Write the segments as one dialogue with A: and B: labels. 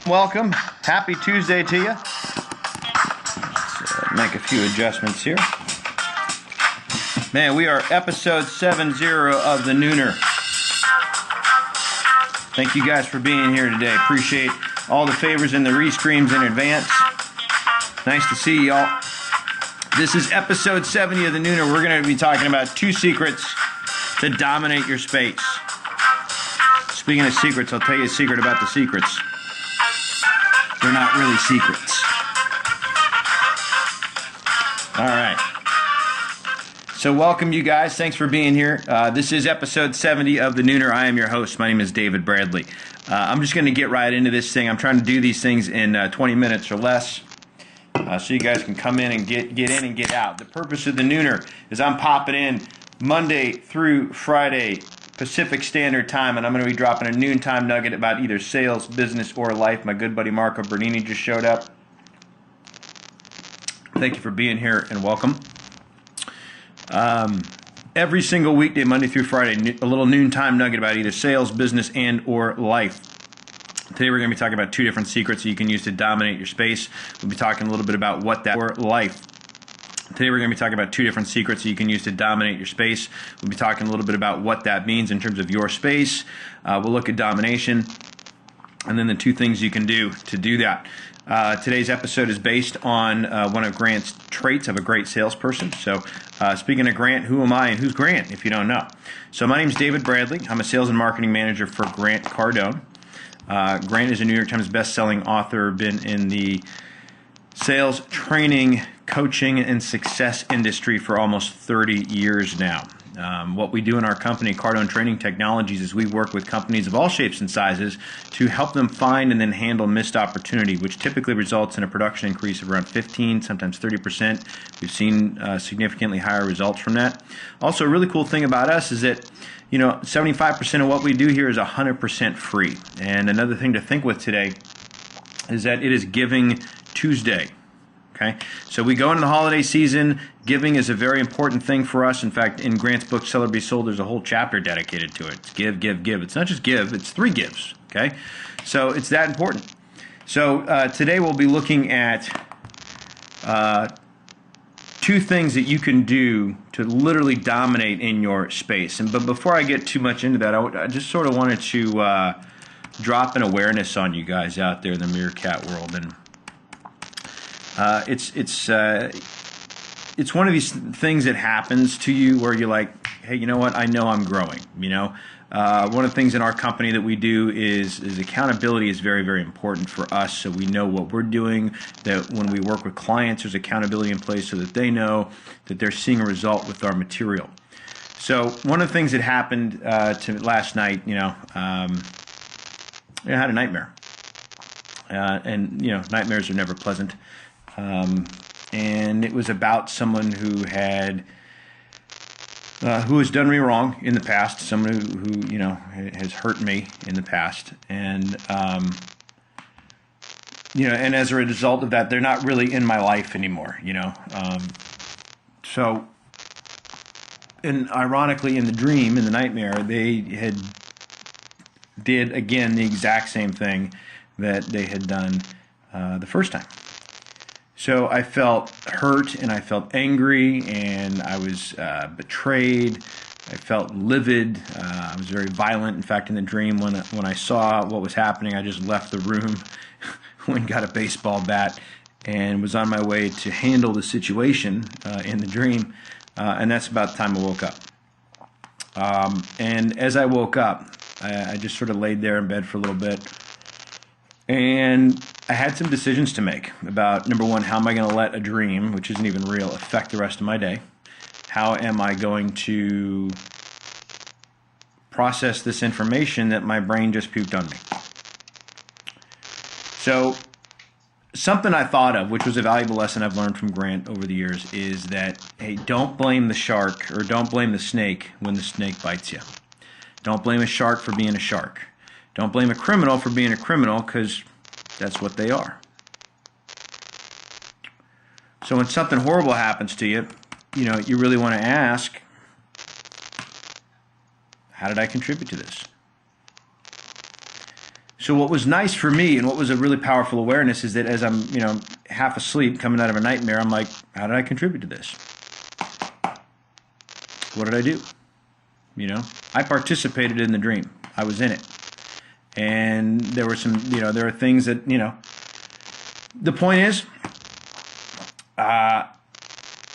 A: Welcome. Happy Tuesday to you. Let's make a few adjustments here. Man, we are episode 70 of the Nooner. Thank you guys for being here today. Appreciate all the favors and the restreams in advance. Nice to see y'all. This is episode 70 of the Nooner. We're going to be talking about 2 secrets to dominate your space. Speaking of secrets, I'll tell you a secret about the secrets. They're not really secrets. All right. So welcome, you guys. Thanks for being here. This is episode 70 of the Nooner. I am your host. My name is David Bradley. I'm just going to get right into this thing. I'm trying to do these things in 20 minutes or less, so you guys can come in and get in and get out. The purpose of the Nooner is I'm popping in Monday through Friday Pacific Standard Time, and I'm going to be dropping a noontime nugget about either sales, business, or life. My good buddy Marco Bernini just showed up. Thank you for being here and welcome. Every single weekday, Monday through Friday, a little noontime nugget about either sales, business, and or life. Today we're going to be talking about 2 different secrets that you can use to dominate your space. We'll be talking a little bit about what that or life. Today we're going to be talking about 2 different secrets that you can use to dominate your space. We'll be talking a little bit about what that means in terms of your space. We'll look at domination, and then the 2 things you can do to do that. Today's episode is based on one of Grant's traits of a great salesperson. So speaking of Grant, who am I and who's Grant, if you don't know? So my name is David Bradley. I'm a sales and marketing manager for Grant Cardone. Grant is a New York Times best-selling author, been in the sales, training, coaching, and success industry for almost 30 years now. What we do in our company, Cardone Training Technologies, is we work with companies of all shapes and sizes to help them find and then handle missed opportunity, which typically results in a production increase of around 15, sometimes 30%. We've seen significantly higher results from that. Also, a really cool thing about us is that 75% of what we do here is 100% free. And another thing to think with today is that it is Giving Tuesday. Okay, so we go into the holiday season. Giving is a very important thing for us. In fact, in Grant's book, Sell or Be Sold, there's a whole chapter dedicated to it. It's give, give, give. It's not just give, it's 3 gives. Okay, so it's that important. So today we'll be looking at 2 things that you can do to literally dominate in your space. But before I get too much into that, I just sort of wanted to drop an awareness on you guys out there in the meerkat world. And it's one of these things that happens to you where you're like, hey, you know what? I know I'm growing. One of the things in our company that we do is accountability is very, very important for us. So we know what we're doing, that when we work with clients, there's accountability in place so that they know that they're seeing a result with our material. So one of the things that happened to last night, I had a nightmare. And nightmares are never pleasant. And it was about someone who has done me wrong in the past, someone who has hurt me in the past, and and as a result of that, they're not really in my life anymore. So, and ironically, in the dream, in the nightmare, they did again the exact same thing that they had done the first time. So I felt hurt and I felt angry and I was betrayed. I felt livid. I was very violent. In fact, in the dream, when I saw what was happening, I just left the room, went and got a baseball bat, and was on my way to handle the situation in the dream. And that's about the time I woke up. And as I woke up, I just sort of laid there in bed for a little bit. And I had some decisions to make about, number one, how am I going to let a dream, which isn't even real, affect the rest of my day? How am I going to process this information that my brain just puked on me? So something I thought of, which was a valuable lesson I've learned from Grant over the years, is that, hey, don't blame the shark or don't blame the snake when the snake bites you. Don't blame a shark for being a shark. Don't blame a criminal for being a criminal, because that's what they are. So when something horrible happens to you, you really want to ask, how did I contribute to this? So what was nice for me and what was a really powerful awareness is that as I'm, half asleep, coming out of a nightmare, I'm like, how did I contribute to this? What did I do? I participated in the dream. I was in it. And there were some, there are things that, the point is,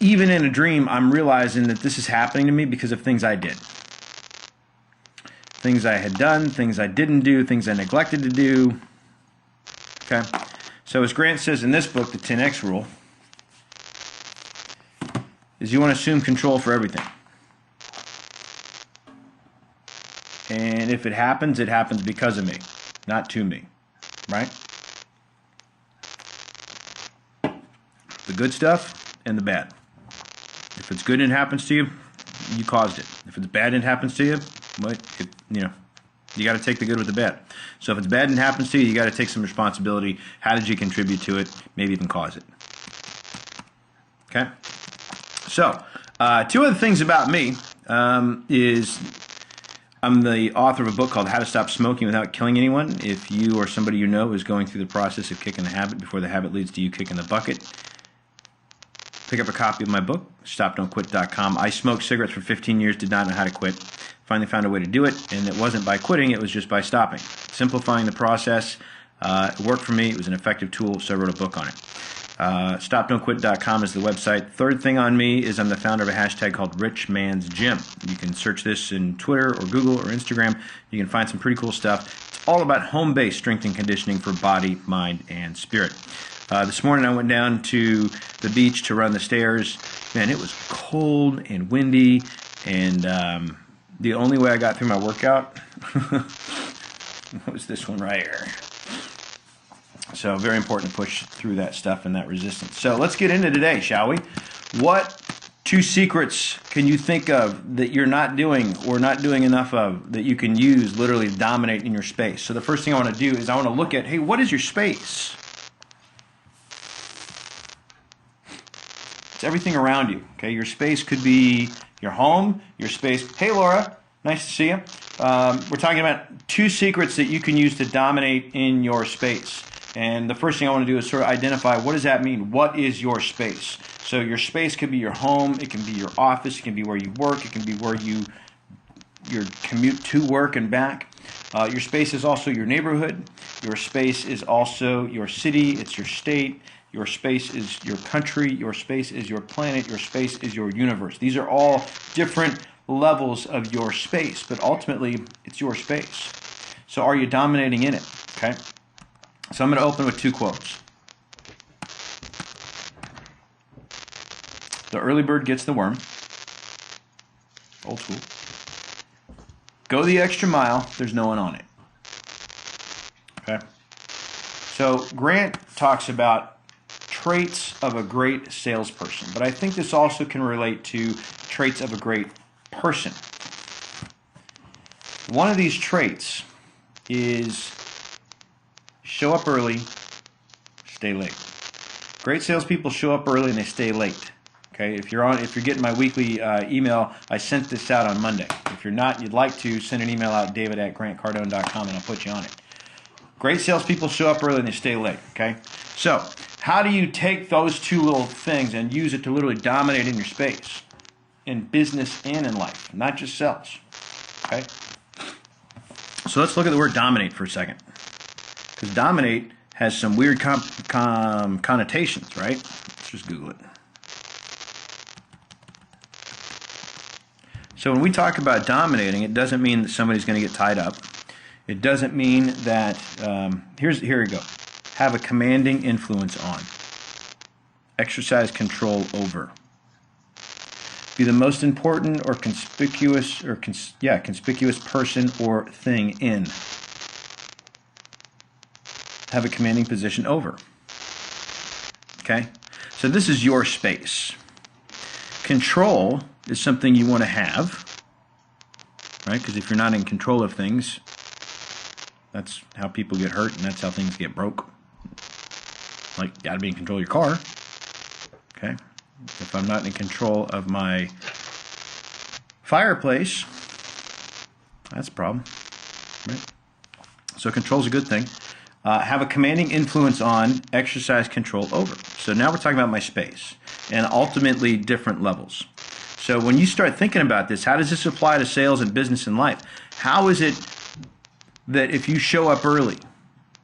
A: even in a dream, I'm realizing that this is happening to me because of things I did. Things I had done, things I didn't do, things I neglected to do. Okay? So as Grant says in this book, the 10X rule, is you want to assume control for everything. And if it happens because of me, not to me. Right? The good stuff and the bad. If it's good and it happens to you, you caused it. If it's bad and it happens to you, you got to take the good with the bad. So if it's bad and it happens to you, you got to take some responsibility. How did you contribute to it? Maybe even cause it. Okay? So, two other things about me is I'm the author of a book called How to Stop Smoking Without Killing Anyone. If you or somebody you know is going through the process of kicking the habit before the habit leads to you kicking the bucket, pick up a copy of my book, stopdon'tquit.com. I smoked cigarettes for 15 years, did not know how to quit. Finally found a way to do it, and it wasn't by quitting, it was just by stopping. Simplifying the process. It worked for me. It was an effective tool, so I wrote a book on it. Stopdon'tquit.com is the website. Third thing on me is I'm the founder of a hashtag called Rich Man's Gym. You can search this in Twitter or Google or Instagram. You can find some pretty cool stuff. It's all about home-based strength and conditioning for body, mind, and spirit. This morning I went down to the beach to run the stairs. Man, it was cold and windy, and the only way I got through my workout was this one right here. So very important to push through that stuff and that resistance. So let's get into today, shall we? What 2 secrets can you think of that you're not doing or not doing enough of that you can use literally to dominate in your space? So the first thing I want to do is I want to look at, hey, what is your space? It's everything around you. Okay, your space could be your home, your space. Hey, Laura, nice to see you. We're talking about 2 secrets that you can use to dominate in your space. And the first thing I want to do is sort of identify, what does that mean? What is your space? So your space could be your home, it can be your office, it can be where you work, it can be where your commute to work and back. Your space is also your neighborhood. Your space is also your city, it's your state. Your space is your country. Your space is your planet. Your space is your universe. These are all different levels of your space, but ultimately, it's your space. So are you dominating in it? Okay? So I'm going to open with 2 quotes. The early bird gets the worm. Old school. Go the extra mile. There's no one on it. Okay? So Grant talks about traits of a great salesperson, but I think this also can relate to traits of a great person. One of these traits is show up early, stay late. Great salespeople show up early and they stay late. Okay, if you're getting my weekly email, I sent this out on Monday. If you're not, you'd like to send an email out, david@grantcardone.com, and I'll put you on it. Great salespeople show up early and they stay late. Okay, so how do you take those 2 little things and use it to literally dominate in your space, in business and in life, not just sales? Okay, so let's look at the word dominate for a second, because dominate has some weird connotations, right? Let's just Google it. So when we talk about dominating, it doesn't mean that somebody's going to get tied up. It doesn't mean that, here we go, have a commanding influence on, exercise control over, be the most important or conspicuous conspicuous person or thing in, have a commanding position over. Okay? So this is your space. Control is something you want to have, right? Because if you're not in control of things, that's how people get hurt and that's how things get broke. Like, you got to be in control of your car. Okay? If I'm not in control of my fireplace, that's a problem. Right? So control is a good thing. Have a commanding influence on, exercise control over. So now we're talking about my space and ultimately different levels. So when you start thinking about this, how does this apply to sales and business and life? How is it that if you show up early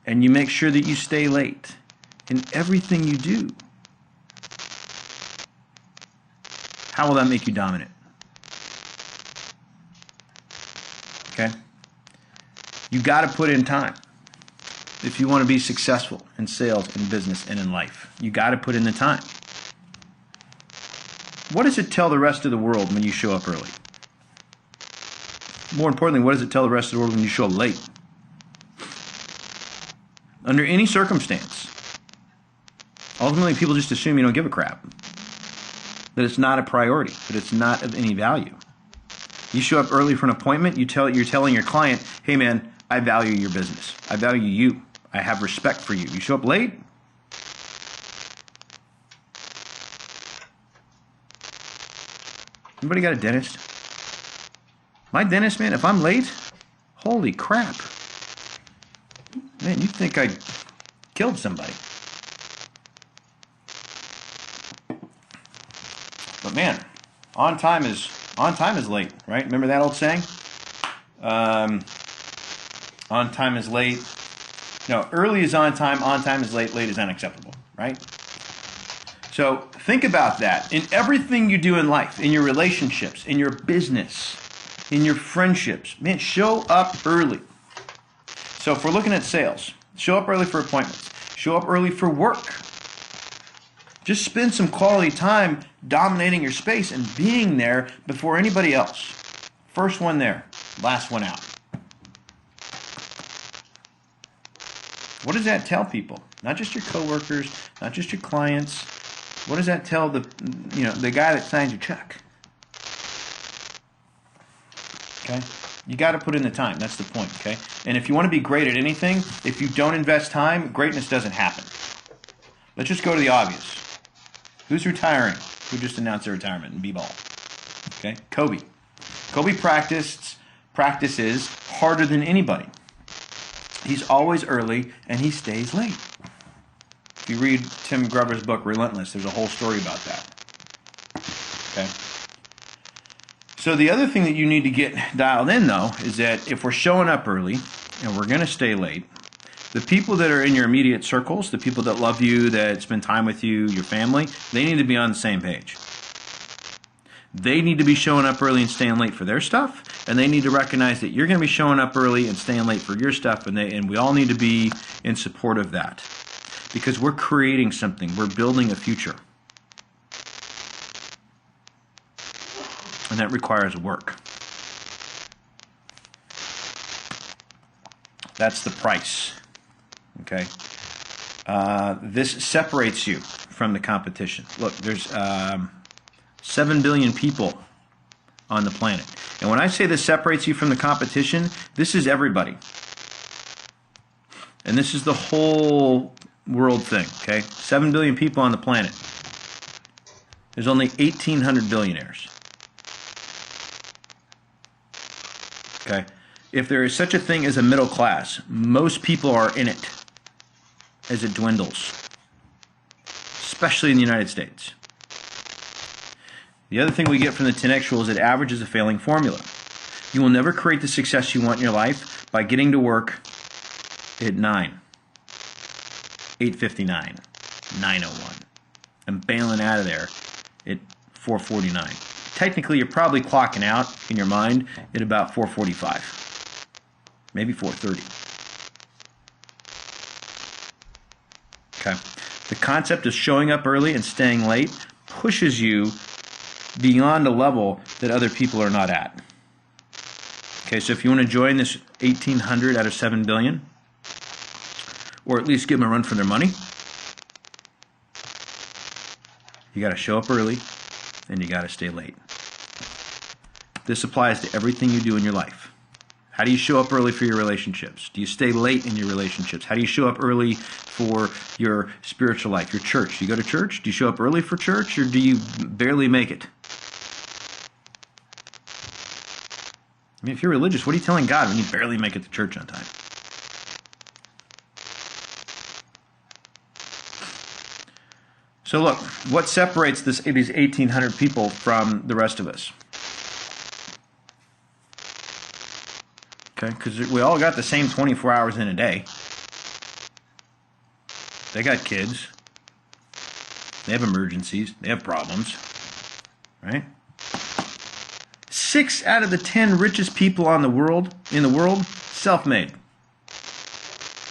A: and you make sure that you stay late in everything you do, how will that make you dominant? Okay? You got to put in time. If you want to be successful in sales, in business, and in life, you got to put in the time. What does it tell the rest of the world when you show up early? More importantly, what does it tell the rest of the world when you show up late? Under any circumstance, ultimately people just assume you don't give a crap, that it's not a priority, that it's not of any value. You show up early for an appointment, you're telling your client, hey man, I value your business. I value you. I have respect for you. You show up late, anybody got a dentist? My dentist, man, if I'm late, holy crap. Man, you'd think I killed somebody. But man, on time is late, right? Remember that old saying? On time is late. No, early is on time is late is unacceptable, right? So think about that. In everything you do in life, in your relationships, in your business, in your friendships, man, show up early. So if we're looking at sales, show up early for appointments. Show up early for work. Just spend some quality time dominating your space and being there before anybody else. First one there, last one out. What does that tell people? Not just your coworkers, not just your clients. What does that tell the guy that signs your check? Okay? You got to put in the time. That's the point, okay? And if you want to be great at anything, if you don't invest time, greatness doesn't happen. Let's just go to the obvious. Who's retiring? Who just announced their retirement in b-ball? Okay? Kobe. Kobe practices harder than anybody. He's always early, and he stays late. If you read Tim Grover's book, Relentless, there's a whole story about that. Okay? So the other thing that you need to get dialed in, though, is that if we're showing up early and we're going to stay late, the people that are in your immediate circles, the people that love you, that spend time with you, your family, they need to be on the same page. They need to be showing up early and staying late for their stuff, and they need to recognize that you're going to be showing up early and staying late for your stuff, and we all need to be in support of that. Because we're creating something. We're building a future. And that requires work. That's the price. Okay? This separates you from the competition. Look, there's 7 billion people on the planet. And when I say this separates you from the competition, this is everybody. And this is the whole world thing, okay? 7 billion people on the planet. There's only 1,800 billionaires. Okay? If there is such a thing as a middle class, most people are in it as it dwindles, especially in the United States. The other thing we get from the 10X rule is that average is a failing formula. You will never create the success you want in your life by getting to work at 9, 8:59, 9:01, and bailing out of there at 4:49. Technically, you're probably clocking out in your mind at about 4:45, maybe 4:30. Okay. The concept of showing up early and staying late pushes you beyond a level that other people are not at. Okay, so if you want to join this 1,800 out of 7 billion, or at least give them a run for their money, you got to show up early and you got to stay late. This applies to everything you do in your life. How do you show up early for your relationships? Do you stay late in your relationships? How do you show up early for your spiritual life, your church? Do you go to church? Do you show up early for church, or do you barely make it? I mean, if you're religious, what are you telling God when you barely make it to church on time? So look, what separates these 1,800 people from the rest of us? Okay, because we all got the same 24 hours in a day. They got kids. They have emergencies. They have problems. Right? 6 out of the 10 richest people in the world, self-made.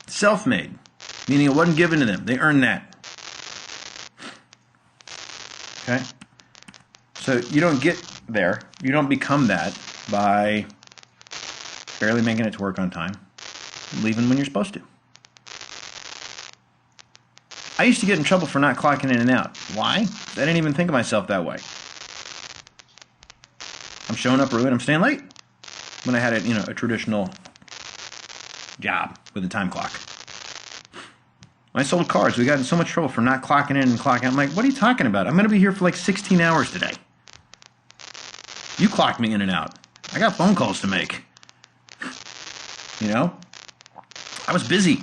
A: Self-made. Meaning it wasn't given to them. They earned that. Okay? So you don't get there. You don't become that by barely making it to work on time, leaving when you're supposed to. I used to get in trouble for not clocking in and out. Why? I didn't even think of myself that way. I'm showing up early and I'm staying late. When I had a traditional job with a time clock. When I sold cars, we got in so much trouble for not clocking in and clocking out. I'm like, what are you talking about? I'm going to be here for like 16 hours today. You clock me in and out. I got phone calls to make. I was busy.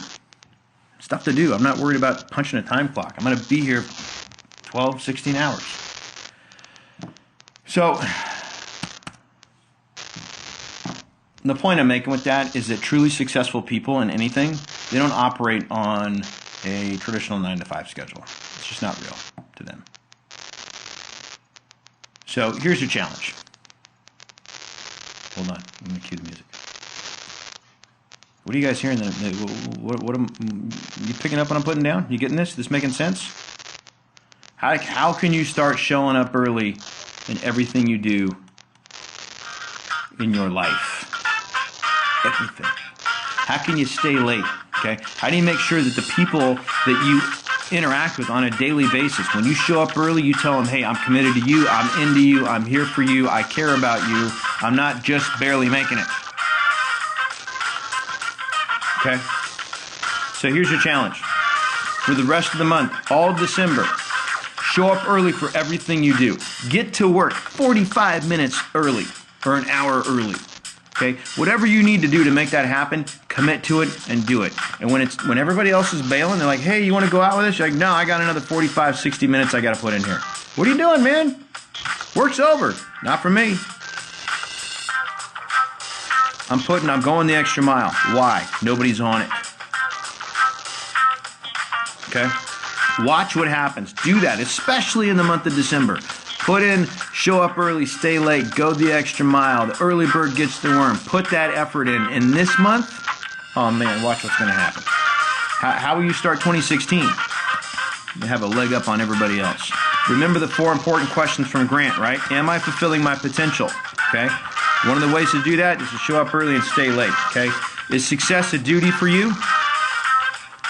A: Stuff to do. I'm not worried about punching a time clock. I'm going to be here 12, 16 hours. So, the point I'm making with that is that truly successful people in anything, they don't operate on a traditional 9-to-5 schedule. It's just not real to them. So, here's your challenge. Hold on. I'm going to cue the music. What are you guys hearing? What am you picking up what I'm putting down? You getting this? This making sense? How can you start showing up early in everything you do in your life? Everything. How can you stay late? Okay. How do you make sure that the people that you interact with on a daily basis, when you show up early, you tell them, hey, I'm committed to you, I'm into you, I'm here for you, I care about you, I'm not just barely making it. Okay? So here's your challenge. For the rest of the month, all December, show up early for everything you do. Get to work 45 minutes early or an hour early. Okay? Whatever you need to do to make that happen, commit to it and do it. And when everybody else is bailing, they're like, hey, you want to go out with us? You're like, no, I got another 45, 60 minutes I got to put in here. What are you doing, man? Work's over. Not for me. I'm going the extra mile. Why? Nobody's on it. Okay? Watch what happens. Do that, especially in the month of December. Put in, show up early, stay late, go the extra mile. The early bird gets the worm. Put that effort in. And this month, oh man, watch what's going to happen. How will you start 2016? You have a leg up on everybody else. Remember the 4 important questions from Grant, right? Am I fulfilling my potential? Okay? One of the ways to do that is to show up early and stay late, okay? Is success a duty for you?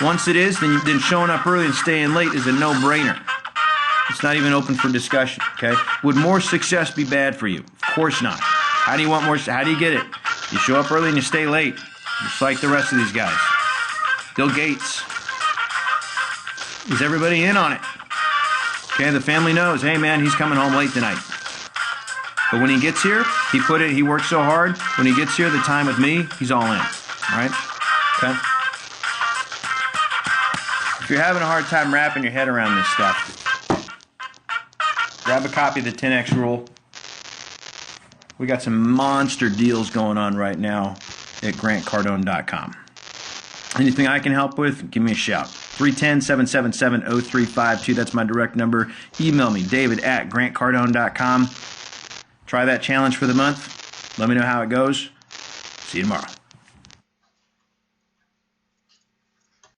A: Once it is, then showing up early and staying late is a no-brainer. It's not even open for discussion, okay? Would more success be bad for you? Of course not. How do you want more? How do you get it? You show up early and you stay late, just like the rest of these guys. Bill Gates. Is everybody in on it? Okay, the family knows, hey man, he's coming home late tonight. But when he gets here, he works so hard. When he gets here, the time with me, he's all in. All right? Okay? If you're having a hard time wrapping your head around this stuff, grab a copy of the 10X Rule. We got some monster deals going on right now at grantcardone.com. Anything I can help with, give me a shout. 310-777-0352. That's my direct number. Email me, david@grantcardone.com. Try that challenge for the month. Let me know how it goes. See you tomorrow.